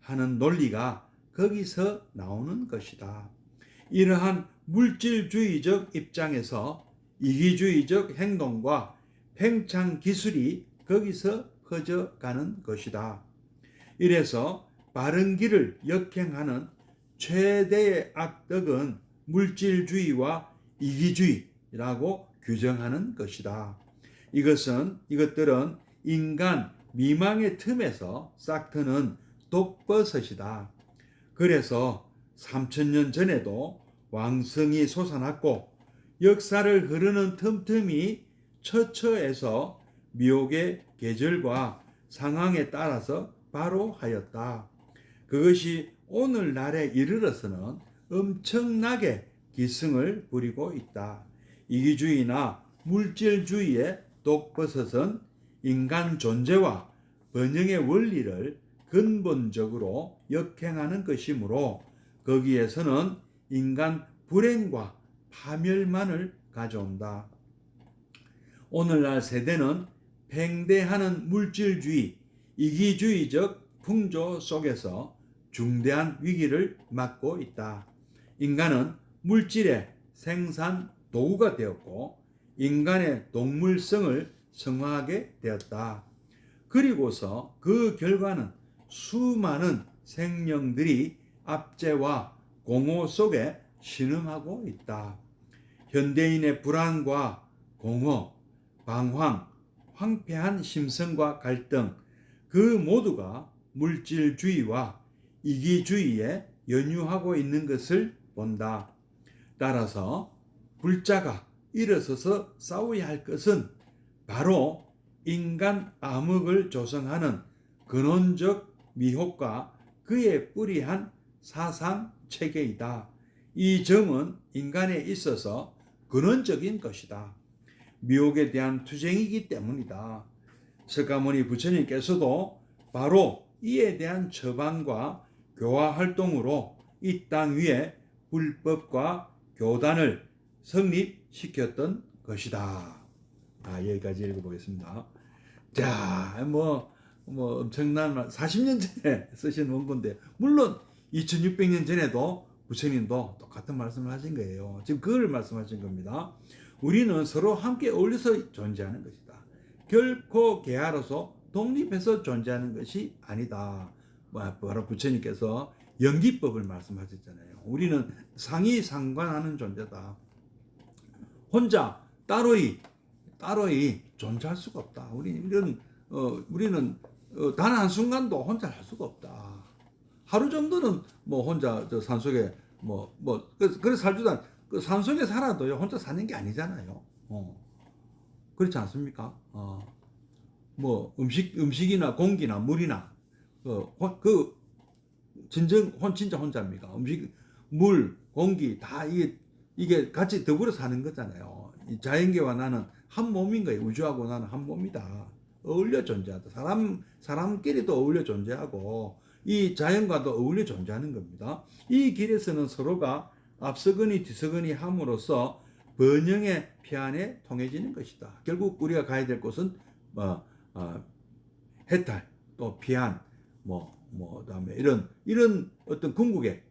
하는 논리가 거기서 나오는 것이다. 이러한 물질주의적 입장에서 이기주의적 행동과 팽창 기술이 거기서 퍼져가는 것이다. 이래서 바른 길을 역행하는 최대의 악덕은 물질주의와 이기주의라고 규정하는 것이다. 이것들은 인간 미망의 틈에서 싹 트는 독버섯이다. 그래서 3000년 전에도 왕성이 솟아났고 역사를 흐르는 틈틈이 처처해서 미혹의 계절과 상황에 따라서 바로 하였다. 그것이 오늘날에 이르러서는 엄청나게 기승을 부리고 있다. 이기주의나 물질주의의 독버섯은 인간 존재와 번영의 원리를 근본적으로 역행하는 것이므로 거기에서는 인간 불행과 파멸만을 가져온다. 오늘날 세대는 팽대하는 물질주의, 이기주의적 풍조 속에서 중대한 위기를 맞고 있다. 인간은 물질의 생산 도구가 되었고 인간의 동물성을 성화하게 되었다. 그리고서 그 결과는 수많은 생명들이 압제와 공허 속에 신음하고 있다. 현대인의 불안과 공허, 방황, 황폐한 심성과 갈등, 그 모두가 물질주의와 이기주의에 연유하고 있는 것을 본다. 따라서 불자가 일어서서 싸워야 할 것은 바로 인간 암흑을 조성하는 근원적 미혹과 그에 뿌리한 사상 체계이다. 이 점은 인간에 있어서 근원적인 것이다. 미혹에 대한 투쟁이기 때문이다. 석가모니 부처님께서도 바로 이에 대한 처방과 교화 활동으로 이 땅 위에 불법과 교단을 성립시켰던 것이다. 여기까지 읽어보겠습니다. 자, 엄청난 40년 전에 쓰신 원고인데, 물론 2600년 전에도 부처님도 똑같은 말씀을 하신 거예요. 지금 그걸 말씀하신 겁니다. 우리는 서로 함께 어울려서 존재하는 것이다. 결코 개화로서 독립해서 존재하는 것이 아니다. 바로 부처님께서 연기법을 말씀하셨잖아요. 우리는 상이 상관하는 존재다. 혼자 따로이 존재할 수가 없다. 우리는 단 한순간도 혼자 할 수가 없다. 하루 정도는 혼자 저 산속에 그래서 살주다 그 산속에 살아도요 혼자 사는 게 아니잖아요. 그렇지 않습니까? 음식이나 공기나 물이나 진짜 혼자입니까? 음식, 물, 공기 다 이게 같이 더불어 사는 거잖아요. 이 자연계와 나는 한 몸인 거예요. 우주하고 나는 한 몸이다. 어울려 존재하다. 사람끼리도 어울려 존재하고 이 자연과도 어울려 존재하는 겁니다. 이 길에서는 서로가 앞서거니 뒤서거니 함으로써 번영의 피안에 통해지는 것이다. 결국 우리가 가야 될 곳은 해탈, 또 피안, 그다음에 이런 어떤 궁극의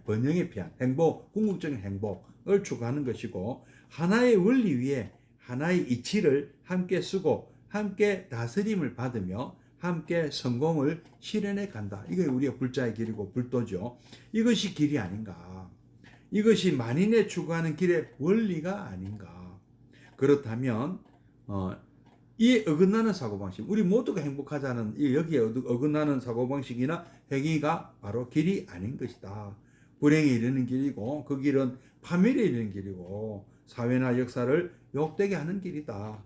번영의 피안, 행복, 궁극적인 행복을 추구하는 것이고, 하나의 원리 위에 하나의 이치를 함께 쓰고 함께 다스림을 받으며 함께 성공을 실현해 간다. 이게 우리가 불자의 길이고 불도죠. 이것이 길이 아닌가. 이것이 만인의 추구하는 길의 원리가 아닌가. 그렇다면 이 어긋나는 사고방식, 우리 모두가 행복하자는 여기에 어긋나는 사고방식이나 행위가 바로 길이 아닌 것이다. 불행에 이르는 길이고 그 길은 파멸에 이르는 길이고 사회나 역사를 욕되게 하는 길이다.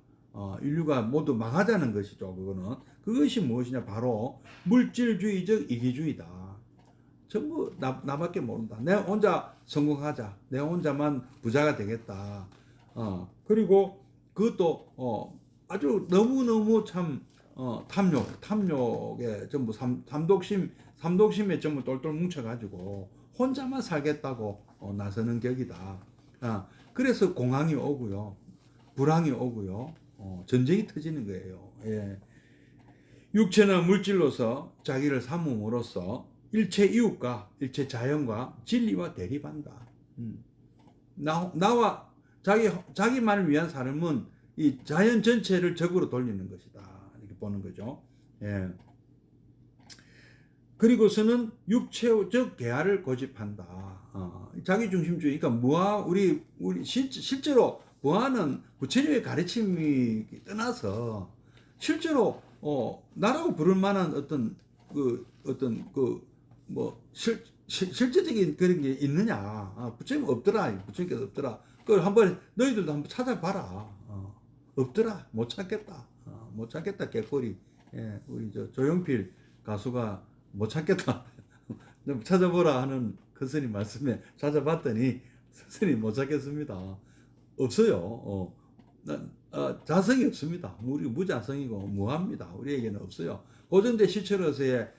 인류가 모두 망하자는 것이죠. 그것이 무엇이냐, 바로 물질주의적 이기주의다. 전부 나밖에 모른다. 내가 혼자 성공하자. 내가 혼자만 부자가 되겠다. 그리고 그것도 아주 너무너무 참 탐욕에 전부 삼독심에 전부 똘똘 뭉쳐가지고 혼자만 살겠다고 나서는 격이다. 그래서 공황이 오고요, 불황이 오고요, 전쟁이 터지는 거예요. 예. 육체나 물질로서 자기를 삼음으로써 일체 이웃과 일체 자연과 진리와 대립한다. 나와 자기만을 위한 삶은 이 자연 전체를 적으로 돌리는 것이다. 이렇게 보는 거죠. 예. 그리고서는 육체적 계하를 고집한다. 자기 중심주의. 그러니까 우리 실제로 무아는 부처님의 가르침이 떠나서 실제로 나라고 부를 만한 실제적인 그런 게 있느냐? 부처님 없더라. 부처님께서 없더라. 그걸 한번 너희들도 한번 찾아봐라. 없더라. 못 찾겠다. 못 찾겠다. 개꼬리. 예, 우리 조용필 가수가 못 찾겠다. 찾아보라 하는 큰 스님 말씀에 찾아봤더니 스님 못 찾겠습니다. 없어요. 자성이 없습니다. 우리 무자성이고 무합니다. 우리에게는 없어요. 고전대 실체로서의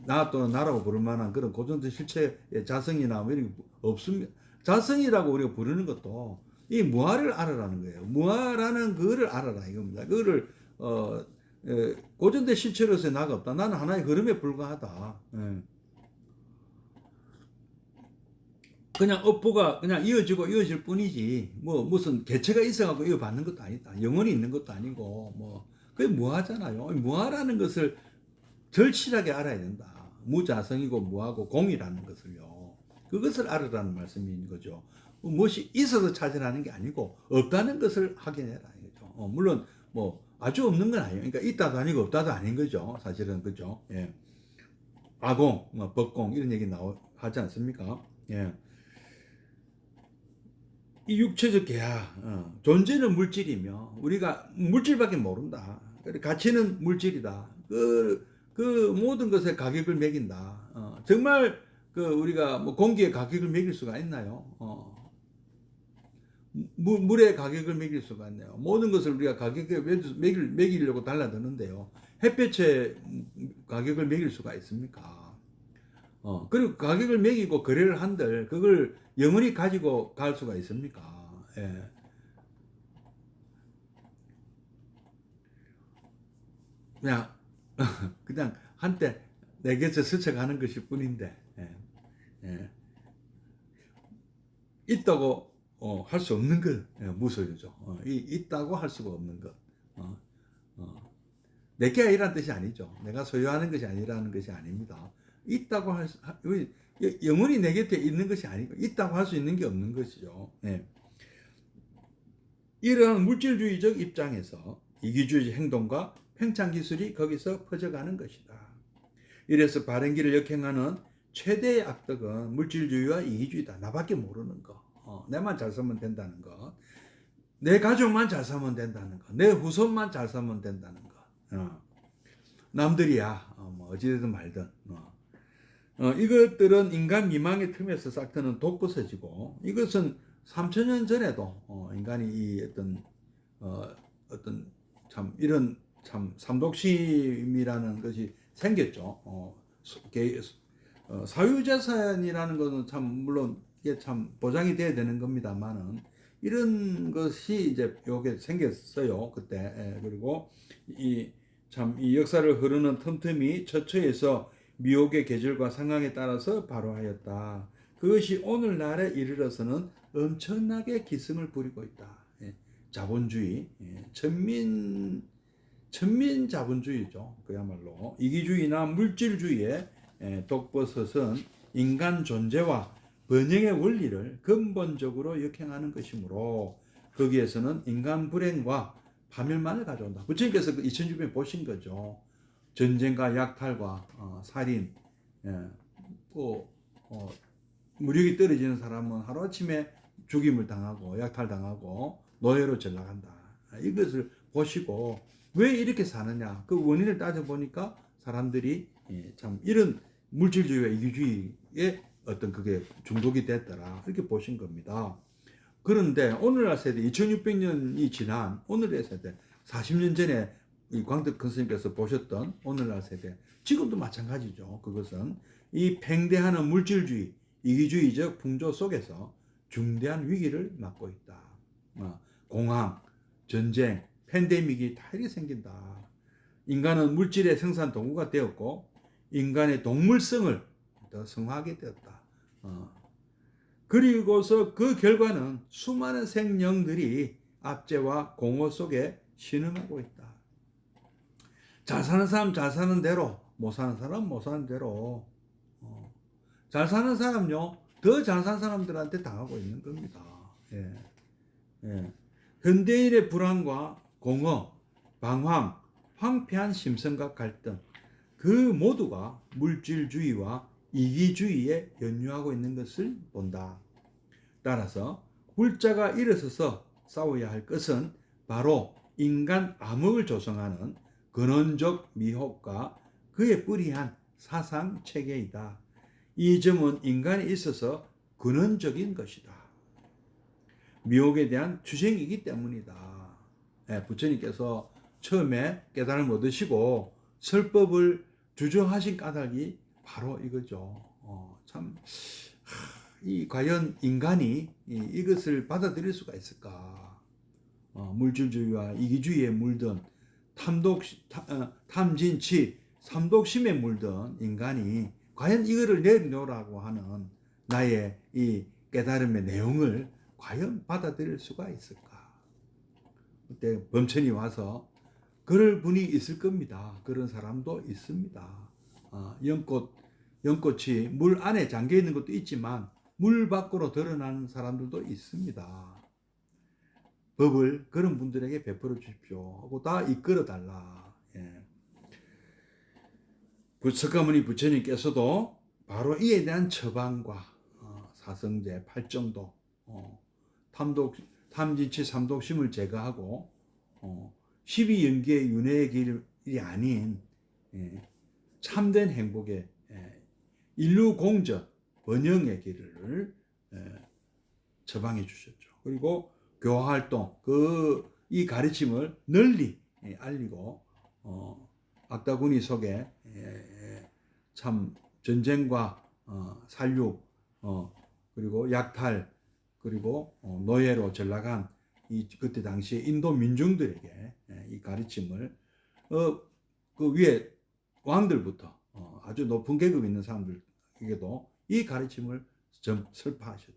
나 또는 나라고 부를 만한 그런 고전대 실체의 자성이나 이런 게 없습니다. 자성이라고 우리가 부르는 것도 이 무아를 알아라는 거예요. 무아라는 그거를 알아라 이겁니다. 그거를 고전대 실체로서의 나가 없다. 나는 하나의 흐름에 불과하다. 그냥 업보가 그냥 이어지고 이어질 뿐이지 무슨 개체가 있어갖고 이어받는 것도 아니다. 영혼이 있는 것도 아니고 그게 무아잖아요. 무아라는 것을 절실하게 알아야 된다. 무자성이고 무아고 공이라는 것을요. 그것을 알아라는 말씀인 거죠. 무엇이 있어서 찾으라는 게 아니고 없다는 것을 확인해라 이거죠. 물론 아주 없는 건 아니에요. 그러니까 있다도 아니고 없다도 아닌 거죠. 사실은 그죠. 예. 아공, 법공 이런 얘기 하지 않습니까? 예. 이 육체적 계하, 존재는 물질이며 우리가 물질밖에 모른다. 가치는 물질이다. 그 모든 것에 가격을 매긴다. 정말 우리가 공기에 가격을 매길 수가 있나요? 물에 가격을 매길 수가 있나요? 모든 것을 우리가 가격에 매기려고 달라드는데요. 햇볕에 가격을 매길 수가 있습니까? 그리고 가격을 매기고 거래를 한들 그걸 영원히 가지고 갈 수가 있습니까? 예. 그냥 한때 내게서 스쳐가는 것일 뿐인데, 예. 있다고 할 수 없는 것, 무소유죠. 있다고 할 수가 없는 것. 내게 아니라는 뜻이 아니죠. 내가 소유하는 것이 아니라는 것이 아닙니다. 있다고 영원히 내 곁에 있는 것이 아니고 있다고 할 수 있는 게 없는 것이죠. 네. 이러한 물질주의적 입장에서 이기주의 행동과 팽창기술이 거기서 퍼져가는 것이다. 이래서 바른 길을 역행하는 최대의 악덕은 물질주의와 이기주의다. 나밖에 모르는 거. 내만 잘 살면 된다는 것. 내 가족만 잘 살면 된다는 것. 내 후손만 잘 살면 된다는 것. 남들이야 어찌되든 말든 이것들은 인간 미망의 틈에서 싹 트는 독버섯이고 이것은 3000년 전에도 인간이 이 어떤 참 이런 참 삼독심이라는 것이 생겼죠. 사유재산이라는 것은 참 물론 이게 참 보장이 돼야 되는 겁니다만은 이런 것이 이제 요게 생겼어요 그때. 그리고 이 역사를 흐르는 틈틈이 처처에서 미혹의 계절과 상황에 따라서 발호하였다. 그것이 오늘날에 이르러서는 엄청나게 기승을 부리고 있다. 자본주의, 천민 자본주의죠. 그야말로 이기주의나 물질주의의 독버섯은 인간 존재와 번영의 원리를 근본적으로 역행하는 것이므로 거기에서는 인간 불행과 파멸만을 가져온다. 부처님께서 2600년 보신 거죠. 전쟁과 약탈과 살인, 무력이 떨어지는 사람은 하루아침에 죽임을 당하고 약탈당하고 노예로 전락한다. 이것을 보시고 왜 이렇게 사느냐 그 원인을 따져보니까 사람들이 참 이런 물질주의와 이기주의에 그게 중독이 됐더라 이렇게 보신 겁니다. 그런데 오늘날 세대 2600년이 지난 오늘의 세대 40년 전에 이 광덕 큰 스님께서 보셨던 오늘날 세대 지금도 마찬가지죠. 그것은 이 팽대하는 물질주의 이기주의적 풍조 속에서 중대한 위기를 맞고 있다. 공황, 전쟁, 팬데믹이 다 이렇게 생긴다. 인간은 물질의 생산 도구가 되었고 인간의 동물성을 더 성화하게 되었다. 그리고서 그 결과는 수많은 생명들이 압제와 공허 속에 신음하고 있다. 잘 사는 사람 잘 사는 대로, 못 사는 사람 못 사는 대로. 잘 사는 사람요, 더 잘 사는 사람들한테 당하고 있는 겁니다. 예. 예. 현대인의 불안과 공허, 방황, 황폐한 심성과 갈등, 그 모두가 물질주의와 이기주의에 연유하고 있는 것을 본다. 따라서 불자가 일어서서 싸워야 할 것은 바로 인간 암흑을 조성하는 근원적 미혹과 그에 뿌리한 사상 체계이다. 이 점은 인간에 있어서 근원적인 것이다. 미혹에 대한 투쟁이기 때문이다. 부처님께서 처음에 깨달음을 얻으시고 설법을 주저하신 까닭이 바로 이거죠. 과연 인간이 이것을 받아들일 수가 있을까? 물질주의와 이기주의에 물든 탐진치, 삼독심에 물든 인간이 과연 이거를 내려놓으라고 하는 나의 이 깨달음의 내용을 과연 받아들일 수가 있을까? 그때 범천이 와서 그럴 분이 있을 겁니다. 그런 사람도 있습니다. 연꽃이 물 안에 잠겨 있는 것도 있지만 물 밖으로 드러나는 사람들도 있습니다. 법을 그런 분들에게 베풀어 주십시오 하고 다 이끌어 달라. 석가모니 부처님께서도 바로 이에 대한 처방과 사성제, 팔정도, 탐진치, 삼독심을 제거하고 12연계의 윤회의 길이 아닌 참된 행복의 인류공적, 번영의 길을 처방해 주셨죠. 그리고 교화활동, 이 가르침을 널리 알리고 악다구니 속에 참 전쟁과 살육, 그리고 약탈, 그리고 노예로 전락한 그때 당시에 인도 민중들에게 이 가르침을 그 위에 왕들부터 아주 높은 계급 있는 사람들에게도 이 가르침을 설파하셨죠.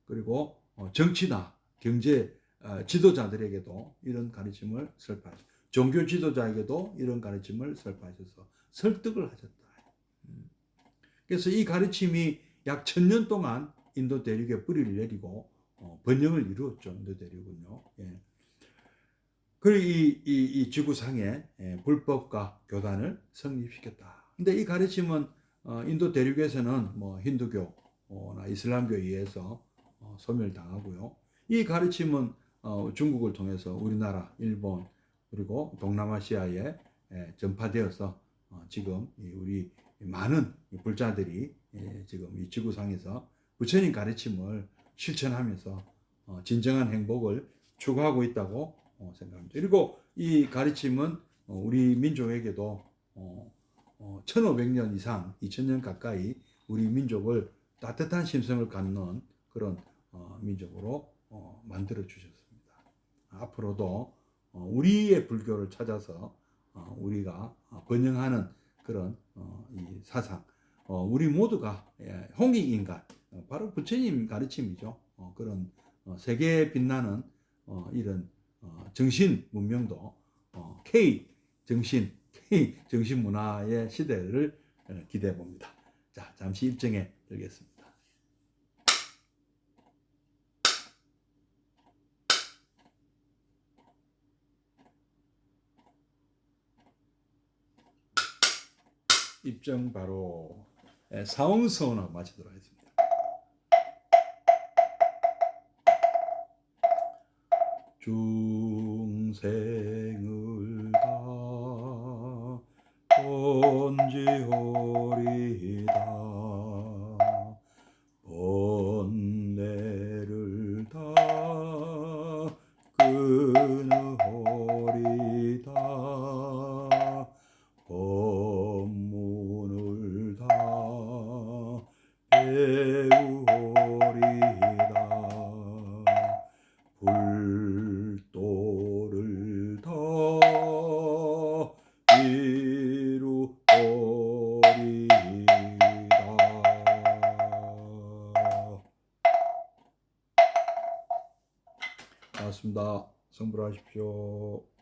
그리고 정치나 경제 지도자들에게도 이런 가르침을 설파하셨죠. 종교 지도자에게도 이런 가르침을 설파하셔서 설득을 하셨다. 그래서 이 가르침이 약 1000년 동안 인도 대륙에 뿌리를 내리고 번영을 이루었죠. 인도 대륙은요. 그리고 이 지구상에 불법과 교단을 성립시켰다. 근데 이 가르침은 인도 대륙에서는 뭐 힌두교나 이슬람교에 의해서 소멸당하고요. 이 가르침은 중국을 통해서 우리나라, 일본, 그리고 동남아시아에 전파되어서 지금 우리 많은 불자들이 지금 이 지구상에서 부처님 가르침을 실천하면서 진정한 행복을 추구하고 있다고 생각합니다. 그리고 이 가르침은 우리 민족에게도 1500년 이상, 2000년 가까이 우리 민족을 따뜻한 심성을 갖는 그런 민족으로 만들어 주셨습니다. 앞으로도 우리의 불교를 찾아서 우리가 번영하는 그런 이 사상, 우리 모두가 홍익인간, 바로 부처님 가르침이죠. 그런 세계에 빛나는 이런 정신 문명도 K 정신 문화의 시대를 기대해 봅니다. 자, 잠시 입정해 드리겠습니다. 입정 바로 사홍서원하고 마치도록 하겠습니다. 중생을 다 번지오리다 번뇌를 다 끊으오리다 법문을 다 나왔습니다. 성불하십시오.